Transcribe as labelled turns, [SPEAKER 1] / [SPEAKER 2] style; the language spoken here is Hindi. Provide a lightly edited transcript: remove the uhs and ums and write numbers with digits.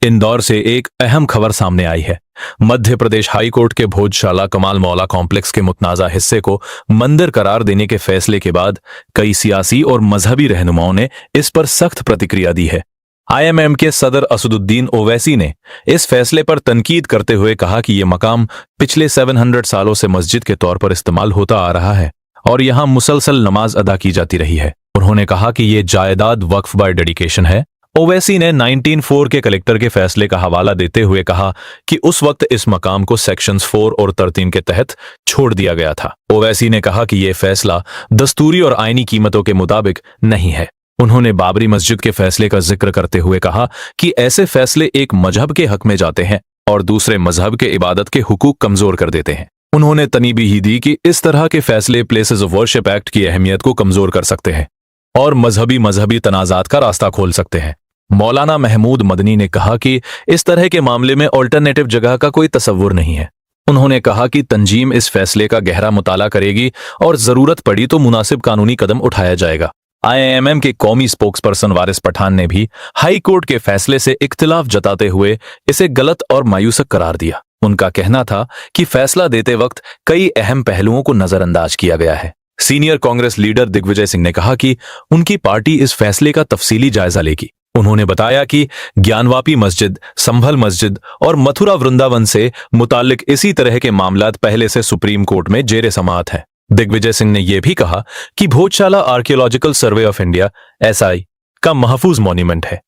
[SPEAKER 1] इंदौर से एक अहम खबर सामने आई है। मध्य प्रदेश हाई कोर्ट के भोजशाला कमाल मौला कॉम्प्लेक्स के मुतनाज़ा हिस्से को मंदिर करार देने के फैसले के बाद कई सियासी और मजहबी रहनुमाओं ने इस पर सख्त प्रतिक्रिया दी है। आईएमएम के सदर असदुद्दीन ओवैसी ने इस फैसले पर तनकीद करते हुए कहा कि यह मकाम पिछले 700 सालों से मस्जिद के तौर पर इस्तेमाल होता आ रहा है और यहां मुसलसल नमाज अदा की जाती रही है। उन्होंने कहा कि यह जायदाद वक्फ बाय डेडिकेशन है। ओवैसी ने 1904 के कलेक्टर के फैसले का हवाला देते हुए कहा कि उस वक्त इस मकाम को सेक्शंस 4 और 13 के तहत छोड़ दिया गया था। ओवैसी ने कहा कि यह फैसला दस्तूरी और आईनी कीमतों के मुताबिक नहीं है। उन्होंने बाबरी मस्जिद के फैसले का जिक्र करते हुए कहा कि ऐसे फैसले एक मजहब के हक में जाते हैं और दूसरे मजहब के इबादत के हुकूक कमजोर कर देते हैं। उन्होंने तनीबी ही दी कि इस तरह के फैसले प्लेसेस ऑफ वर्शिप एक्ट की अहमियत को कमजोर कर सकते हैं और मजहबी तनाजात का रास्ता खोल सकते हैं। मौलाना महमूद मदनी ने कहा कि इस तरह के मामले में ऑल्टरनेटिव जगह का कोई तसव्वुर नहीं है। उन्होंने कहा कि तंजीम इस फैसले का गहरा मुताला करेगी और जरूरत पड़ी तो मुनासिब कानूनी कदम उठाया जाएगा। आईएमएम के कौमी स्पोक्सपर्सन वारिस पठान ने भी हाई कोर्ट के फैसले से इख्तिलाफ जताते हुए इसे गलत और मायूसक करार दिया। उनका कहना था कि फैसला देते वक्त कई अहम पहलुओं को नजरअंदाज किया गया है। सीनियर कांग्रेस लीडर दिग्विजय सिंह ने कहा कि उनकी पार्टी इस फैसले का तफसीली जायजा लेगी। उन्होंने बताया कि ज्ञानवापी मस्जिद, संभल मस्जिद और मथुरा वृंदावन से मुताल्लिक इसी तरह के मामलात पहले से सुप्रीम कोर्ट में जेरे समाअत हैं। दिग्विजय सिंह ने यह भी कहा कि Bhojshala archaeological survey of India (SI) का महफूज मॉन्यूमेंट है